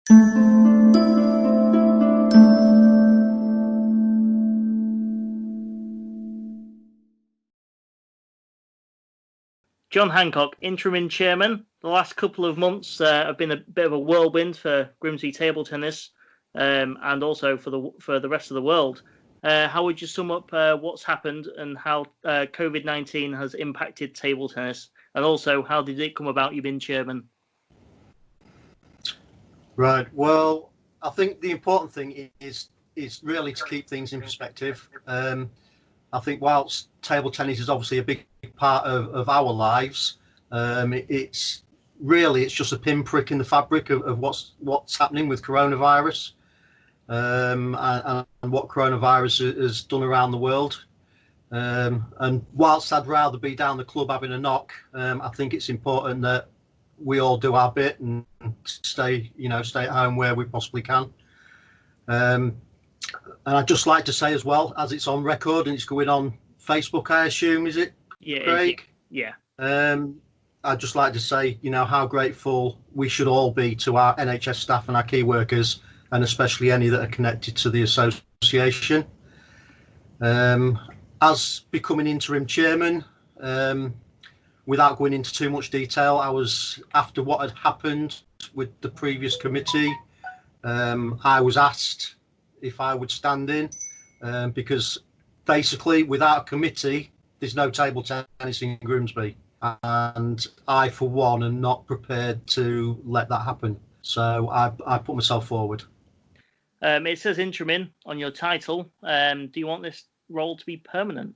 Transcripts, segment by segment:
John Hancock, Interim Chairman. The last couple of months have been a bit of a whirlwind for Grimsby table tennis and also for the rest of the world. How would you sum up what's happened and how COVID-19 has impacted table tennis? And also, how did it come about you being chairman? Right. Well, I think the important thing is really to keep things in perspective. I think whilst table tennis is obviously a big part of our lives, it's just a pinprick in the fabric of what's happening with coronavirus and what coronavirus has done around the world. And whilst I'd rather be down the club having a knock, I think it's important that we all do our bit and stay at home where we possibly can. And I'd just like to say as well, as it's on record and it's going on Facebook, I assume, is it, Craig? Yeah. I'd just like to say, how grateful we should all be to our NHS staff and our key workers, and especially any that are connected to the association. As becoming interim chairman, without going into too much detail, I was, after what had happened with the previous committee, I was asked if I would stand in, because basically without a committee, there's no table tennis in Grimsby. And I, for one, am not prepared to let that happen. So I put myself forward. It says interim on your title. Do you want this role to be permanent?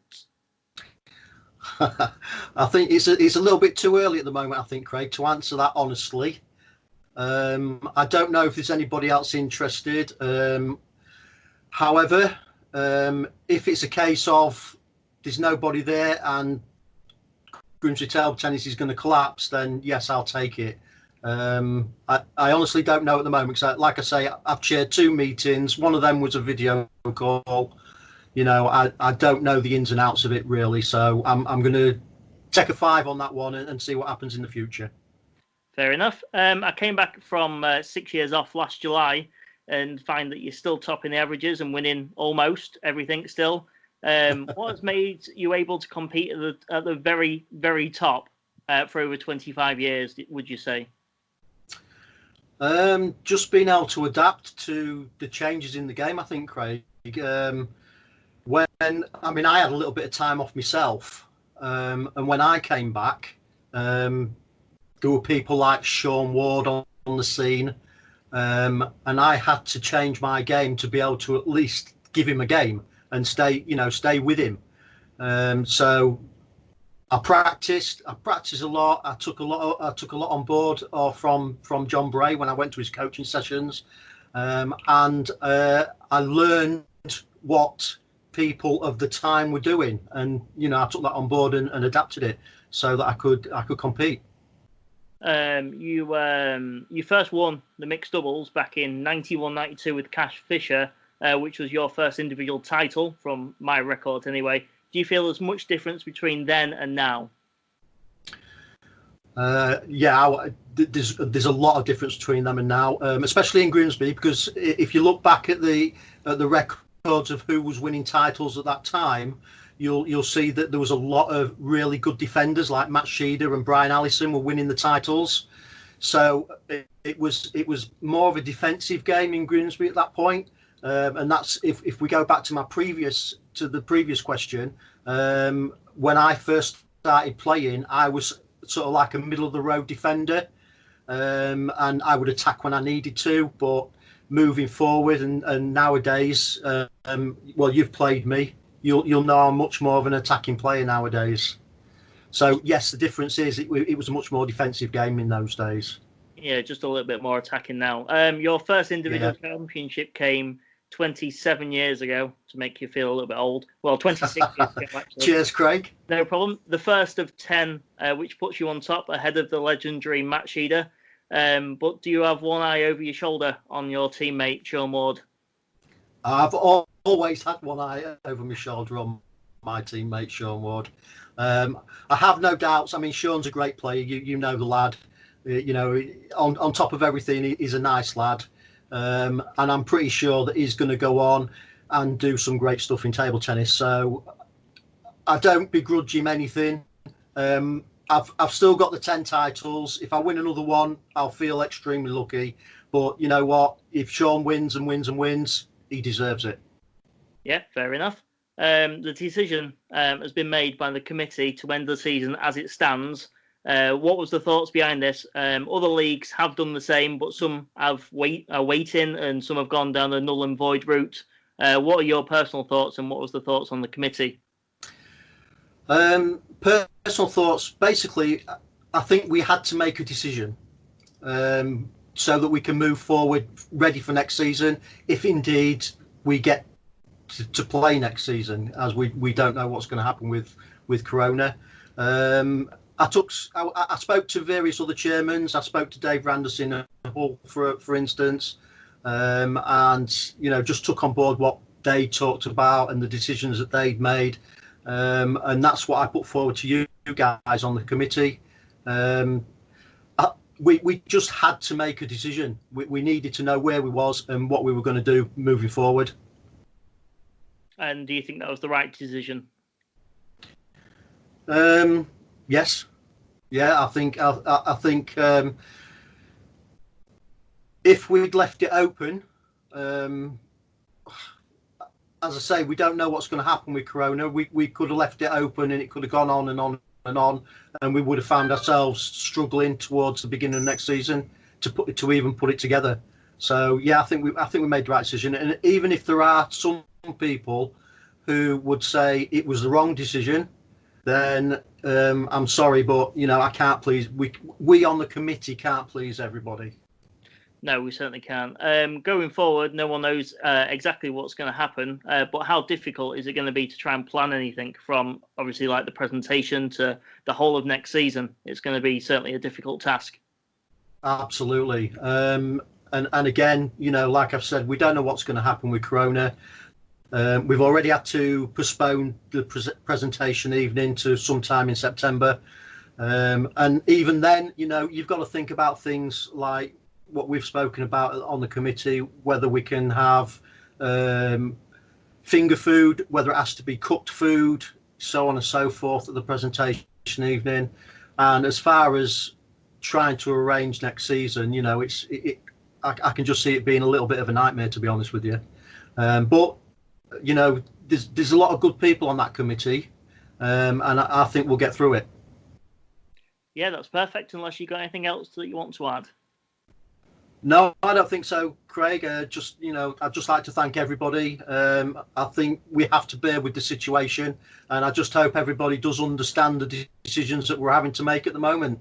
I think it's a little bit too early at the moment, I think, Craig, to answer that honestly. I don't know if there's anybody else interested. However, if it's a case of there's nobody there and Grimsby table tennis is going to collapse, then yes, I'll take it. I honestly don't know at the moment, because like I say, I've chaired 2 meetings. One of them was a video call. I don't know the ins and outs of it really, so I'm going to take a 5 on that one and see what happens in the future. Fair enough. I came back from 6 years off last July and find that you're still topping the averages and winning almost everything still. What has made you able to compete at the very, very top for over 25 years, would you say? Just being able to adapt to the changes in the game, I think, Craig. I had a little bit of time off myself, and when I came back, there were people like Sean Ward on the scene, and I had to change my game to be able to at least give him a game and stay with him. So I practiced a lot. I took a lot on board from John Bray when I went to his coaching sessions, and I learned what people of the time were doing, and I took that on board and adapted it so that I could compete. You first won the mixed doubles back in 91-92 with Cash Fisher, which was your first individual title from my record anyway. Do you feel there's much difference between then and now? There's a lot of difference between them and now, especially in Grimsby, because if you look back at the records of who was winning titles at that time, you'll see that there was a lot of really good defenders like Matt Sheeder and Brian Allison were winning the titles. So it was more of a defensive game in Grimsby at that point. And that's if we go back to the previous question, when I first started playing, I was sort of like a middle of the road defender, and I would attack when I needed to. But moving forward and nowadays, well, you've played me. You'll know I'm much more of an attacking player nowadays. So yes, the difference is it was a much more defensive game in those days. Yeah, just a little bit more attacking now. Your first individual championship came 27 years ago, to make you feel a little bit old. Well, 26 years ago, actually. Cheers, Craig. No problem. The first of 10, which puts you on top ahead of the legendary Matt Sheeder. But do you have one eye over your shoulder on your teammate, Sean Ward? I've always had one eye over my shoulder on my teammate, Sean Ward. I have no doubts. I mean, Sean's a great player. You know the lad. On top of everything, he's a nice lad. and I'm pretty sure that he's going to go on and do some great stuff in table tennis. So I don't begrudge him anything. I've still got the 10 titles. If I win another one, I'll feel extremely lucky. But you know what? If Sean wins and wins and wins, he deserves it. Yeah, fair enough. The decision has been made by the committee to end the season as it stands. What was the thoughts behind this? Other leagues have done the same, but some are waiting and some have gone down the null and void route. What are your personal thoughts, and what was the thoughts on the committee? Personal thoughts. Basically, I think we had to make a decision so that we can move forward, ready for next season, if indeed we get to play next season, as we don't know what's going to happen with Corona. I spoke to various other chairmen. I spoke to Dave Randerson at Hull, for instance, and just took on board what they talked about and the decisions that they'd made. And that's what I put forward to you guys on the committee. We just had to make a decision. We needed to know where we was and what we were going to do moving forward. And do you think that was the right decision? Yes. Yeah, I think if we'd left it open, as I say, we don't know what's going to happen with Corona. We could have left it open and it could have gone on and on and on, and we would have found ourselves struggling towards the beginning of next season to even put it together. So yeah, I think we made the right decision. And even if there are some people who would say it was the wrong decision, then I'm sorry, but I can't please. We on the committee can't please everybody. No, we certainly can't. Going forward, no one knows exactly what's going to happen, but how difficult is it going to be to try and plan anything from, obviously, like the presentation to the whole of next season? It's going to be certainly a difficult task. Absolutely. And again, like I've said, we don't know what's going to happen with Corona. We've already had to postpone the presentation evening to sometime in September. And even then, you've got to think about things like what we've spoken about on the committee, whether we can have finger food, whether it has to be cooked food, so on and so forth at the presentation evening. And as far as trying to arrange next season, I can just see it being a little bit of a nightmare, to be honest with you. But there's a lot of good people on that committee, and I think we'll get through it. Yeah, that's perfect, unless you got anything else that you want to add. No, I don't think so, Craig. I'd just like to thank everybody. I think we have to bear with the situation, and I just hope everybody does understand the decisions that we're having to make at the moment.